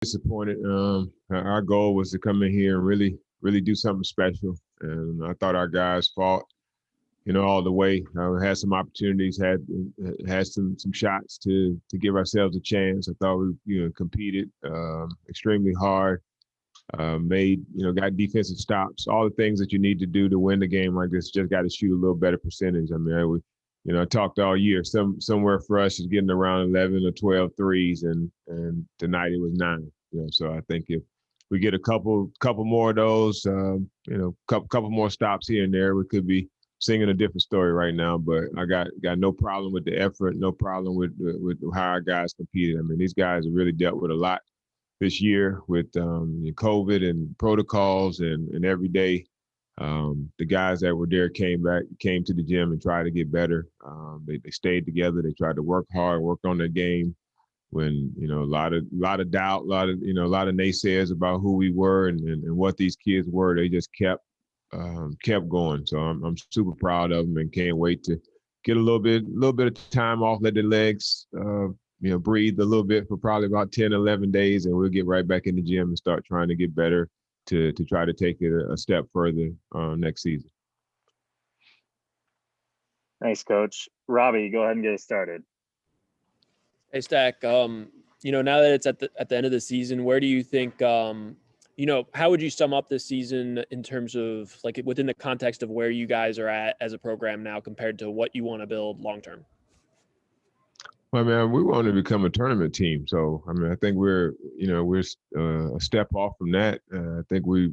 disappointed. Our goal was to come in here and really do something special, and I thought our guys fought, all the way. Had some opportunities, had some shots to give ourselves a chance. I thought we competed extremely hard. Made got defensive stops, all the things that you need to do to win the game like this. Just got to shoot a little better percentage. I mean, I talked all year. Somewhere for us is getting around 11 or 12 threes, and tonight it was 9. So I think if we get a couple more of those, couple more stops here and there, we could be singing a different story right now. But I got no problem with the effort, no problem with how our guys competed. I mean, these guys have really dealt with a lot this year with COVID and protocols, and every day the guys that were there came to the gym and tried to get better. They stayed together. They tried to work hard, work on their game. When a lot of doubt, a lot of naysayers about who we were and what these kids were, they just kept going. So I'm super proud of them and can't wait to get a little bit of time off, let their legs breathe a little bit for probably about 10, 11 days, and we'll get right back in the gym and start trying to get better to try to take it a step further next season. Thanks, Coach. Robbie, go ahead and get us started. Hey, Stack, now that it's at the end of the season, where do you think, how would you sum up this season in terms of like within the context of where you guys are at as a program now compared to what you want to build long term? Well, man, we want to become a tournament team. So, I mean, I think we're a step off from that. I think we're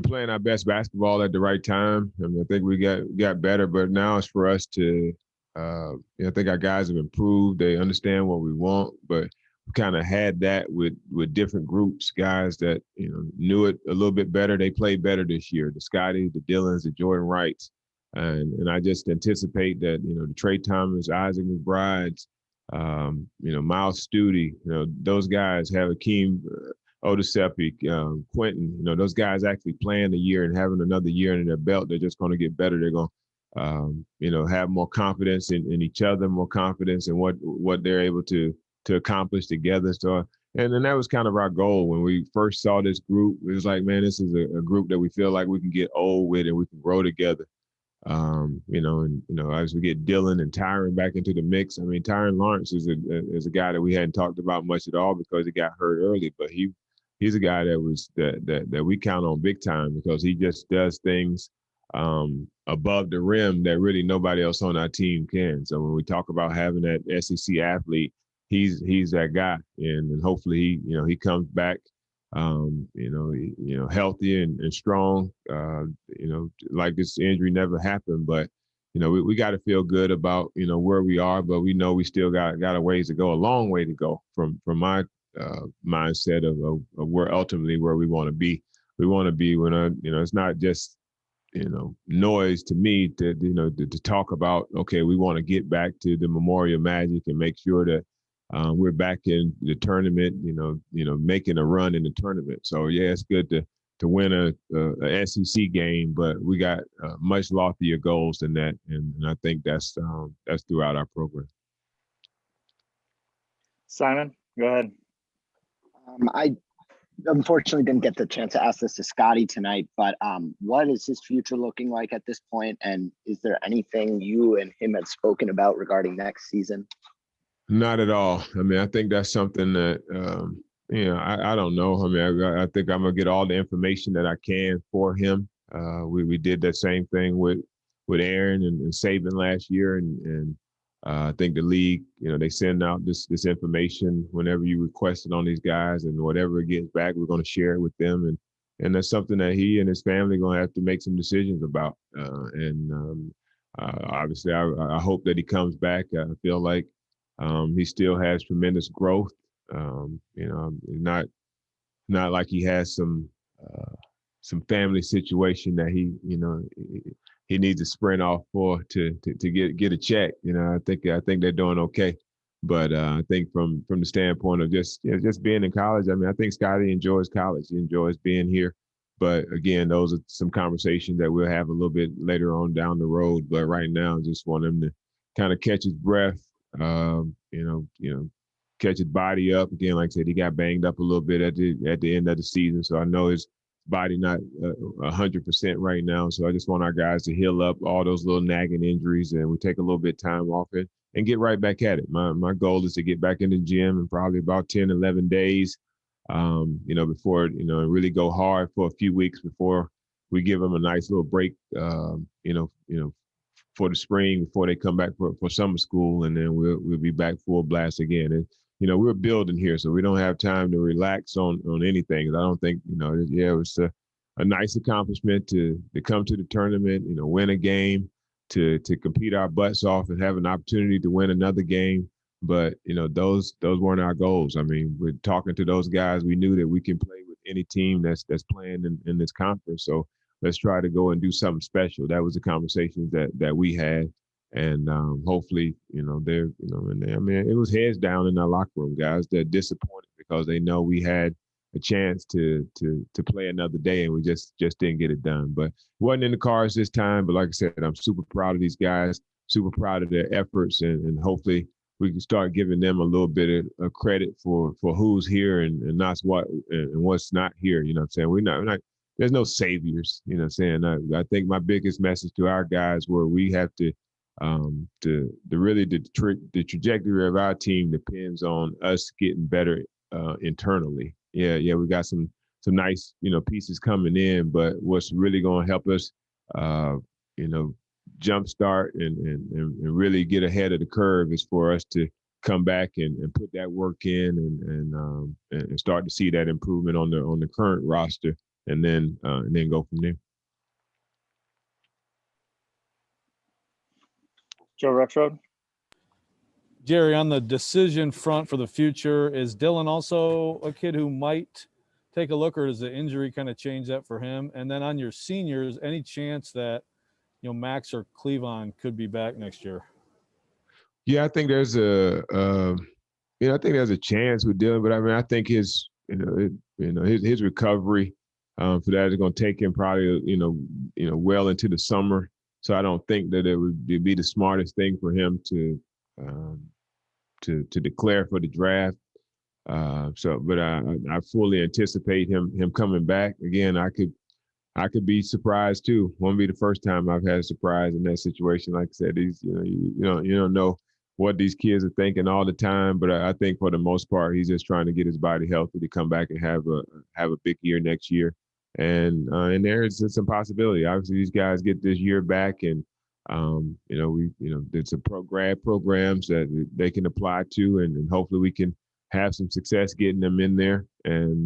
playing our best basketball at the right time. I mean, I think we got better, but now it's for us to. I think our guys have improved. They understand what we want, but we kind of had that with different groups, guys that knew it a little bit better. They played better this year. The Scotty, the Dylans, the Jordan Wrights. And I just anticipate that, the Trey Thomas, Isaac McBrides, Miles Studi, those guys have Akeem Odasepi, Quentin, those guys actually playing the year and having another year in their belt. They're just going to get better. They're going to, have more confidence in each other, more confidence in what they're able to accomplish together. So, and then that was kind of our goal when we first saw this group. It was like, man, this is a group that we feel like we can get old with and we can grow together. As we get Dylan and Tyron back into the mix, I mean, Tyron Lawrence is a guy that we hadn't talked about much at all because he got hurt early, but he's a guy that we count on big time because he just does things above the rim that really nobody else on our team can. So when we talk about having that SEC athlete, he's that guy, and hopefully he comes back healthy and strong, like this injury never happened. But, we got to feel good about, where we are, but we know we still got a ways to go, a long way to go from my mindset of where ultimately where we want to be. We want to be when, it's not just, noise to me to talk about, okay, we want to get back to the Memorial Magic and make sure that we're back in the tournament, making a run in the tournament. So yeah, it's good to win a SEC game, but we got much loftier goals than that, and I think that's throughout our program. Simon, go ahead. I unfortunately didn't get the chance to ask this to Scotty tonight, but what is his future looking like at this point? And is there anything you and him had spoken about regarding next season? Not at all. I mean, I think that's something that, I don't know. I mean, I think I'm going to get all the information that I can for him. We did that same thing with Aaron and Saban last year. And I think the league, they send out this information whenever you request it on these guys, and whatever it gets back, we're going to share it with them. And that's something that he and his family are going to have to make some decisions about. Obviously, I hope that he comes back. I feel like he still has tremendous growth. Not like he has some family situation that he needs to sprint off for to get a check. I think they're doing okay. But I think from the standpoint of just being in college, I mean, I think Scotty enjoys college. He enjoys being here. But again, those are some conversations that we'll have a little bit later on down the road. But right now, I just want him to kind of catch his breath. catch his body up. Again, like I said, he got banged up a little bit at the end of the season, so I know his body not 100% right now. So I just want our guys to heal up all those little nagging injuries, and we take a little bit of time off it and get right back at it. My goal is to get back in the gym in probably about 10, 11 days, before, and really go hard for a few weeks before we give them a nice little break, for the spring before they come back for summer school, and then we'll be back full blast again. And we're building here, so we don't have time to relax on anything. I don't think it was a nice accomplishment to come to the tournament, win a game, to compete our butts off and have an opportunity to win another game. But those weren't our goals. I mean, we're talking to those guys. We knew that we can play with any team that's playing in this conference. So let's try to go and do something special. That was the conversations that we had, and hopefully, they're, and I mean, it was heads down in our locker room, guys. They're disappointed because they know we had a chance to play another day, and we just didn't get it done. But it wasn't in the cards this time. But like I said, I'm super proud of these guys, super proud of their efforts, and hopefully we can start giving them a little bit of credit for who's here and not what's not here. You know what I'm saying? We're not. There's no saviors, you know what I'm saying? I think my biggest message to our guys were we have to the trajectory of our team depends on us getting better internally. Yeah, we got some nice, pieces coming in, but what's really going to help us, jumpstart and really get ahead of the curve is for us to come back and put that work in and start to see that improvement on the current roster. And then go from there. Joe Rexrode. Jerry, on the decision front for the future, is Dylan also a kid who might take a look, or does the injury kind of change that for him? And then on your seniors, any chance that Max or Cleavon could be back next year? Yeah, I think there's a chance with Dylan, but I mean, I think his recovery. For that, it's going to take him probably, well into the summer. So I don't think that it would be the smartest thing for him to declare for the draft. But I fully anticipate him coming back. Again, I could be surprised too. Won't be the first time I've had a surprise in that situation. Like I said, you don't know what these kids are thinking all the time, but I think for the most part, he's just trying to get his body healthy to come back and have a big year next year. And there's some possibility. Obviously, these guys get this year back, and there's some grad programs that they can apply to, and hopefully we can have some success getting them in there and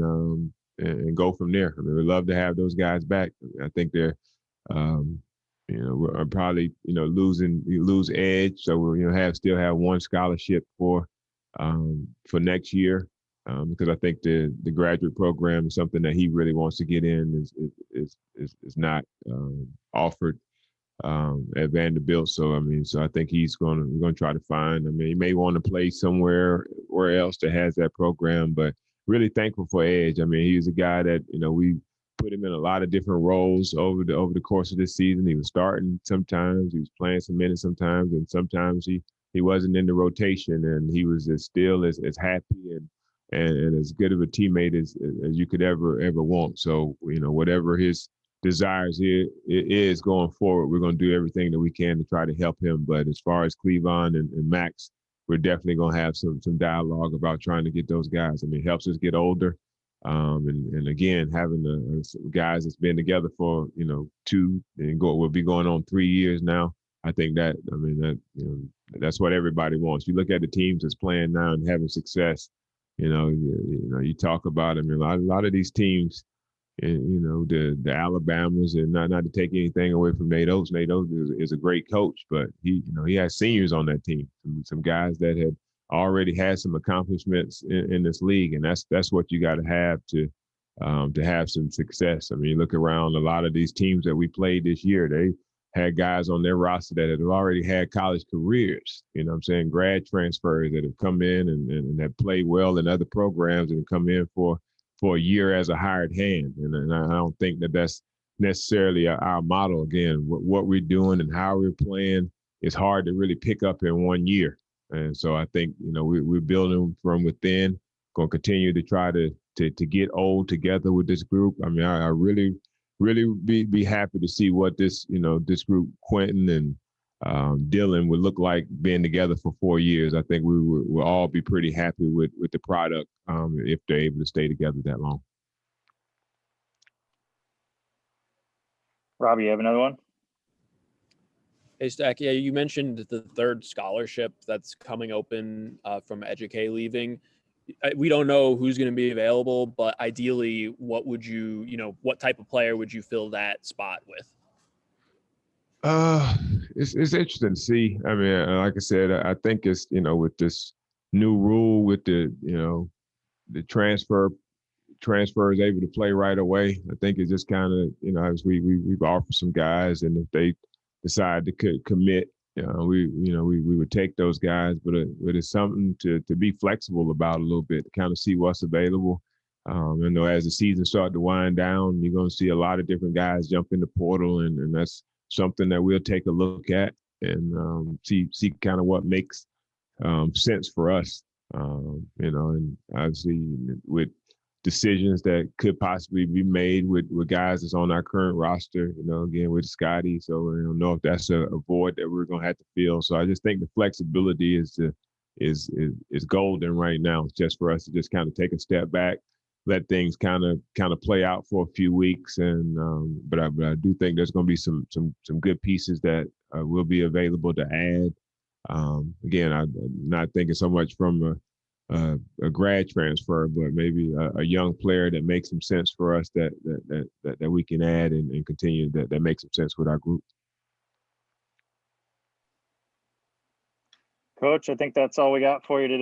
go from there. I mean, we'd love to have those guys back. I think they're, we're probably lose edge, so we'll still have one scholarship for next year. Because I think the graduate program is something that he really wants to get in is not offered at Vanderbilt. So I think we're going to try to find. I mean, he may want to play somewhere else that has that program, but really thankful for Edge. I mean, he's a guy that we put him in a lot of different roles over the course of this season. He was starting sometimes, he was playing some minutes sometimes, and sometimes he wasn't in the rotation, and he was as still as happy and as good of a teammate as you could ever want. So, whatever his desires is going forward, we're going to do everything that we can to try to help him. But as far as Cleavon and Max, we're definitely going to have some dialogue about trying to get those guys. I mean, it helps us get older. And again, having the guys that's been together for, 2 and we'll be going on 3 years now. I think that's what everybody wants. You look at the teams that's playing now and having success. You talk about, a lot of these teams, the Alabamas, and not to take anything away from Nate Oates. Nate Oates is a great coach, but he has seniors on that team, some guys that had already had some accomplishments in this league, and that's what you got to have have some success. I mean, you look around a lot of these teams that we played this year, they had guys on their roster that had already had college careers, grad transfers that have come in and have played well in other programs and come in for a year as a hired hand. And I don't think that that's necessarily our model. Again, what we're doing and how we're playing is hard to really pick up in 1 year. And so I think, we're building from within, going to continue to try to get old together with this group. I mean, I really be happy to see what this, this group, Quentin and Dylan, would look like being together for 4 years. I think we'll all be pretty happy with the product if they're able to stay together that long. Robbie, you have another one? Hey, Stack, yeah, you mentioned the third scholarship that's coming open from Educate leaving. We don't know who's going to be available, but ideally, what would what type of player would you fill that spot with? It's interesting to see. I mean, like I said, I think it's, with this new rule with the transfer is able to play right away. I think it's just kind of, as we've offered some guys, and if they decide to commit, we would take those guys, but it's something to be flexible about a little bit, to kind of see what's available. I know as the season starts to wind down, you're going to see a lot of different guys jump in the portal, and that's something that we'll take a look at and see kind of what makes sense for us. And obviously with decisions that could possibly be made with guys that's on our current roster, again with Scotty. So I don't know if that's a void that we're gonna have to fill. So I just think the flexibility is golden right now. It's just for us to just kind of take a step back, let things kind of play out for a few weeks, and but I do think there's going to be some good pieces that will be available to add. Again, I'm not thinking so much from a grad transfer, but maybe a young player that makes some sense for us that we can add and continue that makes some sense with our group. Coach, I think that's all we got for you today.